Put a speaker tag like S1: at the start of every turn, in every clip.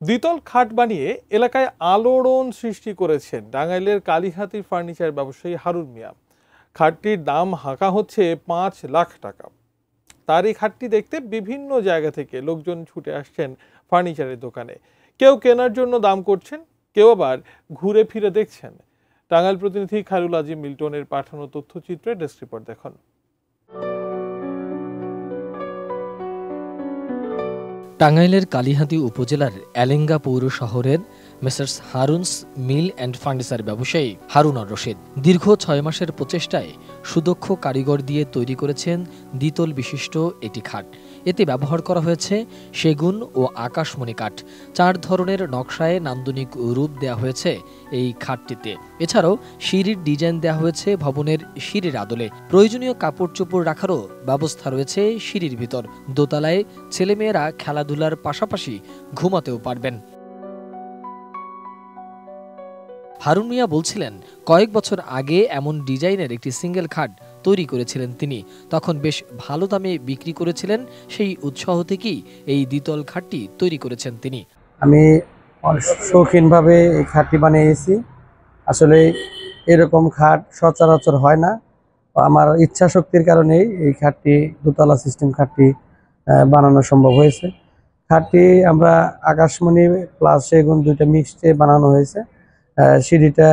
S1: দ্বিতল খাট বানিয়ে এলাকায় আলোড়ন সৃষ্টি করেছেন টাঙ্গাইলের কালীহাতির ফার্নিচার ব্যবসায়ী হারুন মিয়া। খাটটির দাম হাঁকা হচ্ছে 5 লাখ টাকা। তার এই খাটটি দেখতে বিভিন্ন জায়গা থেকে লোকজন ছুটে আসছেন ফার্নিচারের দোকানে। কেউ কেনার জন্য দাম করছেন, কেউ আবার ঘুরে ফিরে দেখছেন। টাঙ্গাইল প্রতিনিধি খায়রুল আজিম মিল্টনের পাঠানো তথ্যচিত্রে ডেস্ক রিপোর্ট দেখুন।
S2: টাঙ্গাইলের কালীহাতি উপজেলার এলেঙ্গা পৌর শহরের মেসার্স হারুনস মিল অ্যান্ড ফার্নিচার ব্যবসায়ী হারুন আর রশিদ দীর্ঘ 6 মাসের প্রচেষ্টায় সুদক্ষ কারিগর দিয়ে তৈরি করেছেন দ্বিতল বিশিষ্ট এটি খাট। এতে ব্যবহার করা হয়েছে সেগুন ও আকাশমণি কাঠ। 4 ধরনের নকশায় নান্দনিক রূপ দেওয়া হয়েছে এই খাটটিতে। এছাড়াও সিঁড়ির ডিজাইন দেওয়া হয়েছে ভবনের সিঁড়ির আদলে। প্রয়োজনীয় কাপড় চোপড় রাখারও ব্যবস্থা রয়েছে সিঁড়ির ভিতর। দোতলায় ছেলেমেয়েরা খেলাধুলার পাশাপাশি ঘুমাতেও পারবেন। হারুন মিয়া বলছিলেন, কয়েক বছর আগে এমন ডিজাইনের একটি সিঙ্গেল খাট তৈরি করেছিলেন তিনি। তখন বেশ ভালো দামে বিক্রি করেছিলেন। সেই উৎসাহ থেকেই এই দ্বিতল খাটটি তৈরি করেছেন তিনি।
S3: আমি শৌখিনভাবে এই খাটটি বানিয়েছি। আসলে এরকম খাট সচরাচর হয় না। আমার ইচ্ছা শক্তির কারণেই এই খাটটি দোতলা সিস্টেম খাটটি বানানো সম্ভব হয়েছে। খাটটি আমরা আকাশমণি প্লাস সেগুন দুইটা মিক্সডে বানানো হয়েছে। সিঁড়িটা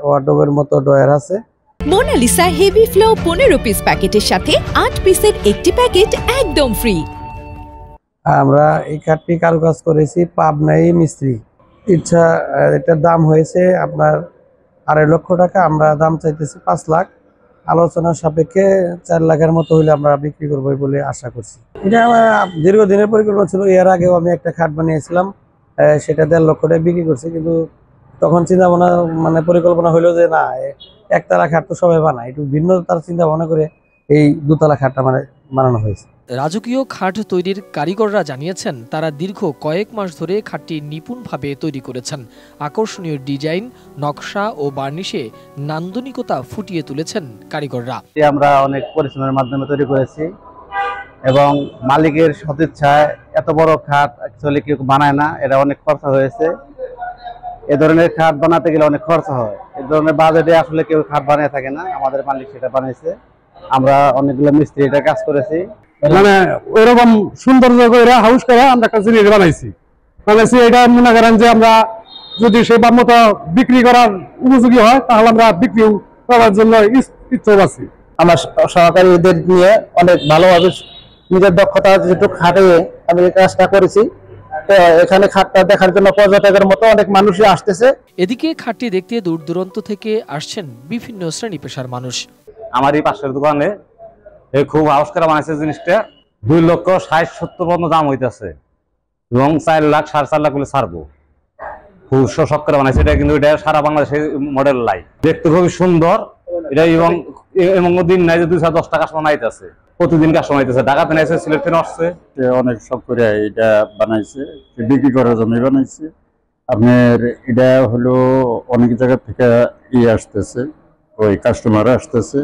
S3: ওয়ার্ডরোবের মতো ডয়ার আছে।
S4: মোনালিসা হেভি ফ্লো 15 পিস প্যাকেটের সাথে 8 পিসের একটি প্যাকেট একদম ফ্রি।
S3: আমরা এই খাটটি কারুকাজ করেছি পাবনাই মিস্ত্রি। ইচ্ছা এটার দাম হয়েছে আপনার 2.5 লক্ষ টাকা। আমরা দাম চাইতেছি 5 লাখ। আলোচনার সাপেক্ষে 4 লাখের মতো হলে আমরা বিক্রি করবো বলে আশা করছি। এটা আমার দীর্ঘদিনের পরিকল্পনা ছিল। এর আগেও আমি একটা খাট বানিয়েছিলাম, সেটা 1.5 লক্ষ টাকা বিক্রি করছি। কিন্তু তখন চিন্তা ভাবনা পরিকল্পনা হলো যে না, একতলা খাট তো সবাই বানায়, একটু ভিন্ন তার চিন্তা ভাবনা করে এই দোতলা খাটটা বানানো হয়েছে।
S2: রাজকীয় খাট তৈরির কারিগররা জানিয়েছেন, তারা দীর্ঘ কয়েক মাস ধরে খাটটি নিপুণভাবে তৈরি করেছেন। আকর্ষণীয় ডিজাইন, নকশা ও বার্নিশে নান্দনিকতা ফুটিয়ে তুলেছেন কারিগররা।
S5: আমরা অনেক পরিশ্রমের মাধ্যমে তৈরি করেছি এবং মালিকের সদিচ্ছায় এত বড় খাট অ্যাকচুয়ালি কেউ বানায় না। এটা অনেক খরচা হয়েছে। এ ধরনের খাট বানাতে গেলে অনেক খরচা হয়। এ ধরনের বাজেটে আসলে কেউ খাট বানিয়ে থাকে না। আমাদের মালিক সেটা বানিয়েছে। আমরা অনেকগুলো মিস্ত্রি এটা কাজ করেছি।
S6: ওইরকম সৌন্দর্য করে হাউস করে আমরা একটা জিনিস বানাইছি। এটা মনে করেন যে আমরা যদি সেবার মতো বিক্রি করার উপযোগী হয় তাহলে আমরা বিক্রি করার জন্য ইচ্ছুক আছি।
S5: আমার সহকারীদের নিয়ে অনেক ভালোভাবে নিজের দক্ষতা যেটুকু খাটিয়ে আমি এই কাজটা করেছি। এখানে খাটটা দেখার জন্য পর্যটকের মতো অনেক মানুষই আসতেছে।
S2: এদিকে খাটটি দেখতে দূর দূরান্ত থেকে আসছেন বিভিন্ন শ্রেণী পেশার মানুষ।
S7: আমার এই পাশের দোকানে খুব হাউস করে বানাইছে জিনিসটা। 2,60,70 পর্যন্ত দাম হইতেছে এবং 4 লাখ 4.5 লাখ বলে ছাড়বো। খুব শখ করে বানাইছে এটা, কিন্তু এটা সারা বাংলাদেশে মডেল লাই। দেখতে খুবই সুন্দর এটা এবং দিন নাই যে 210 টাকা বানাইতেছে, প্রতিদিন কাস্টমার আইতেছে। ঢাকাতে নাইছে, সিলেটে আসছে।
S6: অনেক শখ করে এটা বানাইছে, বিক্রি করার জন্য বানাইছে। আপনার এটা হলো অনেক জায়গা থেকে আসতেছে, ওই কাস্টমার আসতেছে।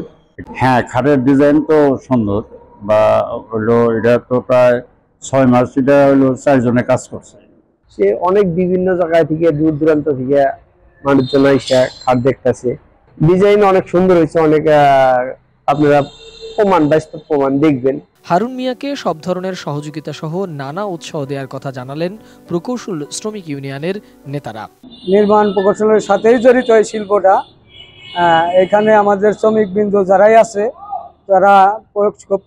S6: হ্যাঁ, খাটের ডিজাইন তো সুন্দর। বা হলো এটা তো প্রায় 6 মাস এটা হলো 4 জনে কাজ করছে।
S3: সে অনেক বিভিন্ন জায়গায় থেকে দূর দূরান্ত থেকে মানুষজন এসে খাট দেখতেছে। ডিজাইন অনেক সুন্দর হয়েছে। অনেক আপনারা বাস্তব প্রমাণ দেখবেন।
S2: হারুন মিয়াকে সব ধরনের সহযোগিতা সহ নানা উৎসাহ দেওয়ার কথা জানালেন প্রকৌশল শ্রমিক ইউনিয়নের নেতারা।
S3: নির্মাণ প্রকৌশলের সাথেই জড়িত এই শিল্পটা। এখানে আমাদের শ্রমিকবৃন্দ যারাই আছে তারা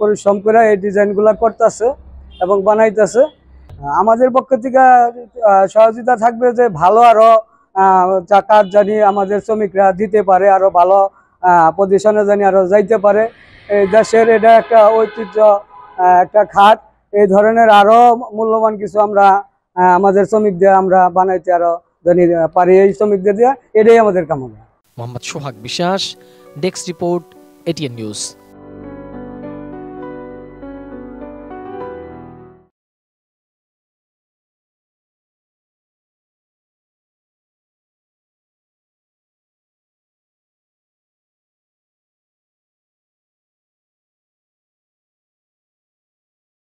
S3: পরিশ্রম করে এই ডিজাইনগুলো করতেছে এবং বানাইতেছে। আমাদের পক্ষ থেকে সহযোগিতা থাকবে যে ভালো আরো কাজ জানি আমাদের শ্রমিকরা দিতে পারে, আরো ভালো পজিশনে জানি আরো যাইতে পারে। এই দেশের এটা একটা ঐতিহ্য, একটা খাট। এই ধরনের আরো মূল্যবান কিছু আমরা আমাদের শ্রমিকদের আমরা বানাইতে আরো জানি পারি। এই শ্রমিকদের দিয়ে এটাই আমাদের কামনা।
S2: মোহাম্মদ সোহাগ বিশ্বাস, ডেস্ক রিপোর্ট, এটিএন নিউজ।